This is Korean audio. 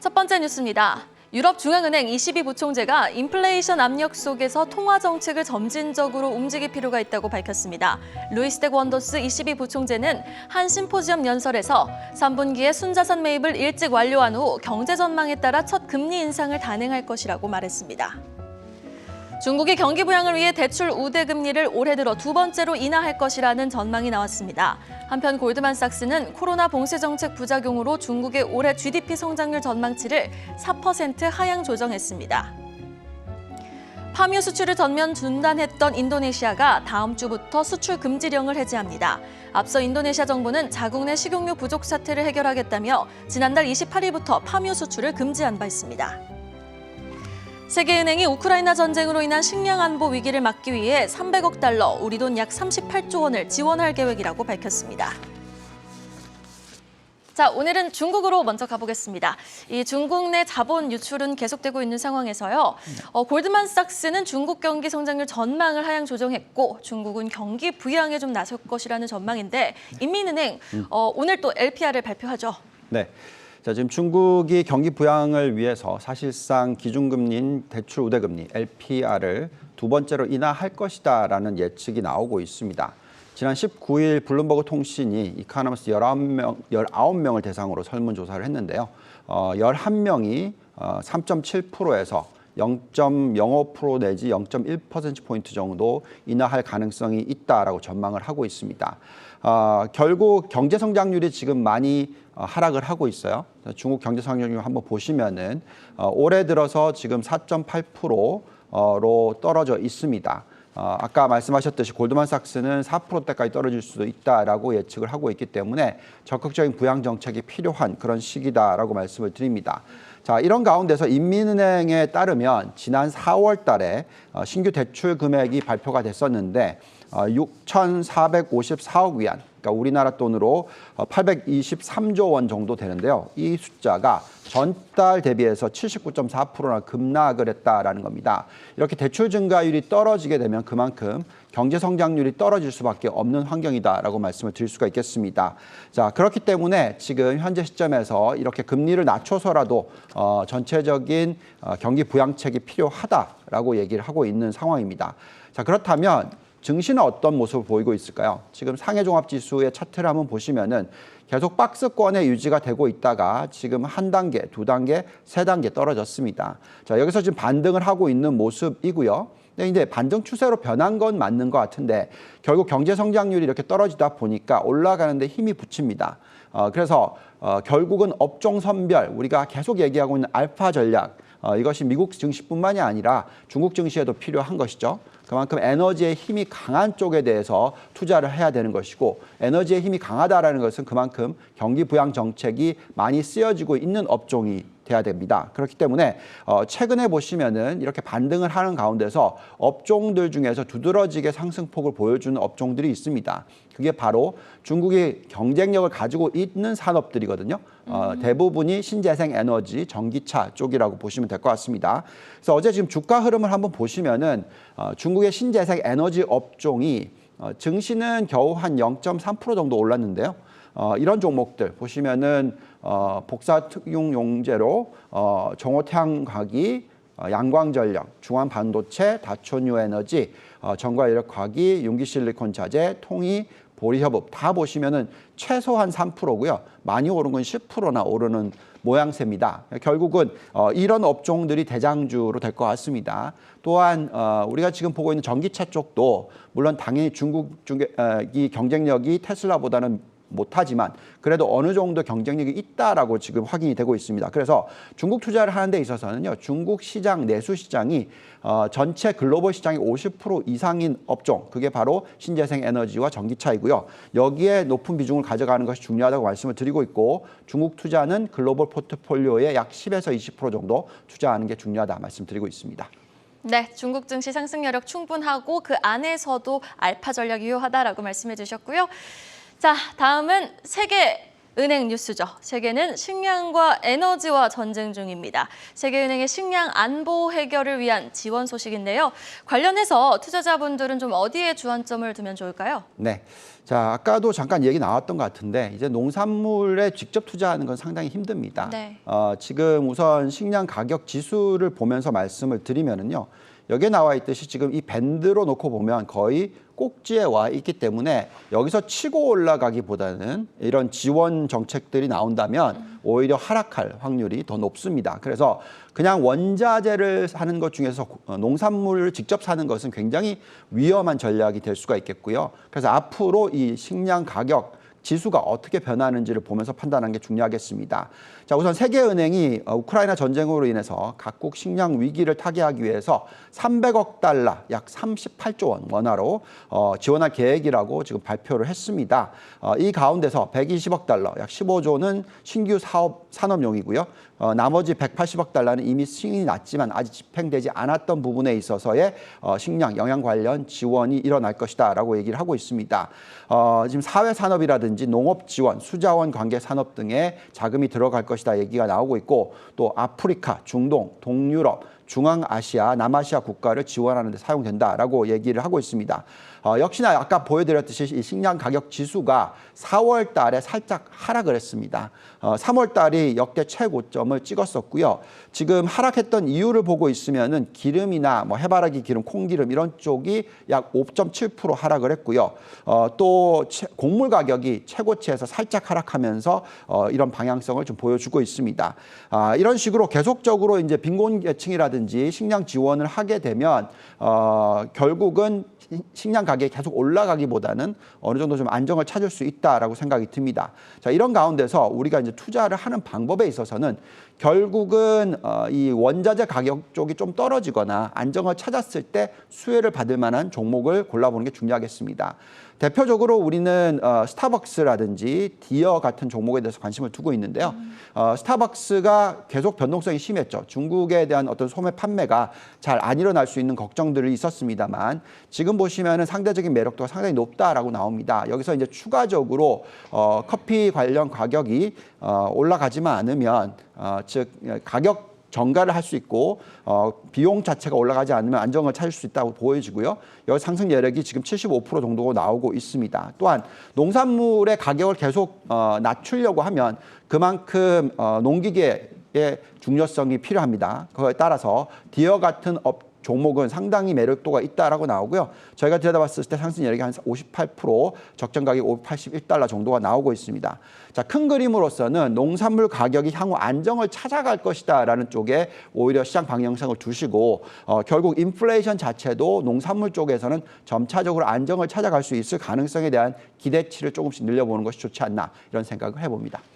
첫 번째 뉴스입니다. 유럽중앙은행 ECB 부총재가 인플레이션 압력 속에서 통화 정책을 점진적으로 움직일 필요가 있다고 밝혔습니다. 루이스 데 구언더스 ECB 부총재는 한 심포지엄 연설에서 3분기에 순자산 매입을 일찍 완료한 후 경제 전망에 따라 첫 금리 인상을 단행할 것이라고 말했습니다. 중국이 경기 부양을 위해 대출 우대 금리를 올해 들어 두 번째로 인하할 것이라는 전망이 나왔습니다. 한편 골드만삭스는 코로나 봉쇄 정책 부작용으로 중국의 올해 GDP 성장률 전망치를 4% 하향 조정했습니다. 파묘 수출을 전면 중단했던 인도네시아가 다음 주부터 수출 금지령을 해제합니다. 앞서 인도네시아 정부는 자국 내 식용유 부족 사태를 해결하겠다며 지난달 28일부터 파묘 수출을 금지한 바 있습니다. 세계은행이 우크라이나 전쟁으로 인한 식량 안보 위기를 막기 위해 300억 달러, 우리 돈 약 38조 원을 지원할 계획이라고 밝혔습니다. 자, 오늘은 중국으로 먼저 가보겠습니다. 이 중국 내 자본 유출은 계속되고 있는 상황에서요. 골드만삭스는 중국 경기 성장률 전망을 하향 조정했고 중국은 경기 부양에 좀 나설 것이라는 전망인데 인민은행 오늘 또 LPR을 발표하죠. 네. 자, 지금 중국이 경기 부양을 위해서 사실상 기준금리인 대출 우대금리 LPR을 두 번째로 인하할 것이다라는 예측이 나오고 있습니다. 지난 19일 블룸버그 통신이 이카노미스트 19명을 대상으로 설문조사를 했는데요. 11명이 3.7%에서 0.05% 내지 0.1%포인트 정도 인하할 가능성이 있다라고 전망을 하고 있습니다. 결국 경제 성장률이 지금 많이 하락을 하고 있어요. 중국 경제 성장률 한번 보시면은 올해 들어서 지금 4.8%로 떨어져 있습니다. 아까 말씀하셨듯이 골드만삭스는 4%대까지 떨어질 수도 있다라고 예측을 하고 있기 때문에 적극적인 부양 정책이 필요한 그런 시기다라고 말씀을 드립니다. 자, 이런 가운데서 인민은행에 따르면 지난 4월 달에 신규 대출 금액이 발표가 됐었는데 6,454억 위안, 그러니까 우리나라 돈으로 823조 원 정도 되는데요. 이 숫자가 전달 대비해서 79.4%나 급락을 했다라는 겁니다. 이렇게 대출 증가율이 떨어지게 되면 그만큼 경제 성장률이 떨어질 수밖에 없는 환경이다라고 말씀을 드릴 수가 있겠습니다. 자, 그렇기 때문에 지금 현재 시점에서 이렇게 금리를 낮춰서라도 전체적인 경기 부양책이 필요하다라고 얘기를 하고 있는 상황입니다. 자, 그렇다면 증시는 어떤 모습을 보이고 있을까요? 지금 상해종합지수의 차트를 한번 보시면은 계속 박스권에 유지가 되고 있다가 지금 한 단계, 두 단계, 세 단계 떨어졌습니다. 자, 여기서 지금 반등을 하고 있는 모습이고요. 근데 이제 반등 추세로 변한 건 맞는 것 같은데 결국 경제 성장률이 이렇게 떨어지다 보니까 올라가는데 힘이 붙입니다. 그래서 결국은 업종 선별, 우리가 계속 얘기하고 있는 알파 전략, 이것이 미국 증시뿐만이 아니라 중국 증시에도 필요한 것이죠. 그만큼 에너지의 힘이 강한 쪽에 대해서 투자를 해야 되는 것이고 에너지의 힘이 강하다라는 것은 그만큼 경기 부양 정책이 많이 쓰여지고 있는 업종이 돼야 됩니다. 그렇기 때문에 최근에 보시면은 이렇게 반등을 하는 가운데서 업종들 중에서 두드러지게 상승폭을 보여주는 업종들이 있습니다. 그게 바로 중국이 경쟁력을 가지고 있는 산업들이거든요. 대부분이 신재생 에너지, 전기차 쪽이라고 보시면 될 것 같습니다. 그래서 어제 지금 주가 흐름을 한번 보시면은 중국의 신재생 에너지 업종이 증시는 겨우 한 0.3% 정도 올랐는데요. 이런 종목들 보시면은 복사특용 용재로 정호태양과기, 양광전력, 중환반도체, 다촌유에너지, 정과이력과기, 용기실리콘자재, 통이, 보리협업 다 보시면은 최소한 3%고요. 많이 오른 건 10%나 오르는 모양새입니다. 결국은 이런 업종들이 대장주로 될 것 같습니다. 또한 우리가 지금 보고 있는 전기차 쪽도 물론 당연히 중국 이 경쟁력이 테슬라보다는 못하지만 그래도 어느 정도 경쟁력이 있다라고 지금 확인이 되고 있습니다. 그래서 중국 투자를 하는 데 있어서는요. 중국 시장, 내수 시장이 전체 글로벌 시장의 50% 이상인 업종, 그게 바로 신재생 에너지와 전기차이고요. 여기에 높은 비중을 가져가는 것이 중요하다고 말씀을 드리고 있고 중국 투자는 글로벌 포트폴리오의 약 10에서 20% 정도 투자하는 게 중요하다 말씀드리고 있습니다. 네, 중국 증시 상승 여력 충분하고 그 안에서도 알파 전략이 유효하다라고 말씀해 주셨고요. 자, 다음은 세계 은행 뉴스죠. 세계는 식량과 에너지와 전쟁 중입니다. 세계은행의 식량 안보 해결을 위한 지원 소식인데요. 관련해서 투자자분들은 좀 어디에 주안점을 두면 좋을까요? 네. 자, 아까도 잠깐 얘기 나왔던 것 같은데 이제 농산물에 직접 투자하는 건 상당히 힘듭니다. 네. 지금 우선 식량 가격 지수를 보면서 말씀을 드리면은요. 여기에 나와 있듯이 지금 이 밴드로 놓고 보면 거의 꼭지에 와 있기 때문에 여기서 치고 올라가기보다는 이런 지원 정책들이 나온다면 오히려 하락할 확률이 더 높습니다. 그래서 그냥 원자재를 사는 것 중에서 농산물을 직접 사는 것은 굉장히 위험한 전략이 될 수가 있겠고요. 그래서 앞으로 이 식량 가격 지수가 어떻게 변하는지를 보면서 판단하는 게 중요하겠습니다. 자, 우선 세계은행이 우크라이나 전쟁으로 인해서 각국 식량 위기를 타개하기 위해서 300억 달러, 약 38조 원 원화로 지원할 계획이라고 지금 발표를 했습니다. 이 가운데서 120억 달러, 약 15조는 신규 산업용이고요. 나머지 180억 달러는 이미 승인이 났지만 아직 집행되지 않았던 부분에 있어서의 식량, 영양 관련 지원이 일어날 것이다라고 얘기를 하고 있습니다. 지금 사회산업이라든지 농업 지원, 수자원 관계 산업 등에 자금이 들어갈 것이다 얘기가 나오고 있고 또 아프리카, 중동, 동유럽, 중앙아시아, 남아시아 국가를 지원하는 데 사용된다라고 얘기를 하고 있습니다. 역시나 아까 보여드렸듯이 이 식량 가격 지수가 4월 달에 살짝 하락을 했습니다. 3월 달이 역대 최고점을 찍었었고요. 지금 하락했던 이유를 보고 있으면은 기름이나 뭐 해바라기 기름, 콩기름 이런 쪽이 약 5.7% 하락을 했고요. 또 곡물 가격이 최고치에서 살짝 하락하면서 이런 방향성을 좀 보여주고 있습니다. 이런 식으로 계속적으로 이제 빈곤계층이라든지 식량 지원을 하게 되면 결국은 식량 가격이 계속 올라가기보다는 어느 정도 좀 안정을 찾을 수 있다라고 생각이 듭니다. 자, 이런 가운데서 우리가 이제 투자를 하는 방법에 있어서는 결국은 이 원자재 가격 쪽이 좀 떨어지거나 안정을 찾았을 때 수혜를 받을 만한 종목을 골라보는 게 중요하겠습니다. 대표적으로 우리는 스타벅스라든지 디어 같은 종목에 대해서 관심을 두고 있는데요. 스타벅스가 계속 변동성이 심했죠. 중국에 대한 어떤 소매 판매가 잘 안 일어날 수 있는 걱정들이 있었습니다만 지금 보시면은 상대적인 매력도가 상당히 높다라고 나옵니다. 여기서 이제 추가적으로 커피 관련 가격이 올라가지만 않으면 즉 가격 정가를 할 수 있고 비용 자체가 올라가지 않으면 안정을 찾을 수 있다고 보여지고요. 여기 상승 여력이 지금 75% 정도 나오고 있습니다. 또한 농산물의 가격을 계속 낮추려고 하면 그만큼 농기계의 중요성이 필요합니다. 그거에 따라서 디어 같은 종목은 상당히 매력도가 있다라고 나오고요. 저희가 들여다봤을 때 상승 여력이 한 58%, 적정 가격이 581달러 정도가 나오고 있습니다. 자, 큰 그림으로서는 농산물 가격이 향후 안정을 찾아갈 것이다라는 쪽에 오히려 시장 방향성을 두시고 결국 인플레이션 자체도 농산물 쪽에서는 점차적으로 안정을 찾아갈 수 있을 가능성에 대한 기대치를 조금씩 늘려보는 것이 좋지 않나 이런 생각을 해봅니다.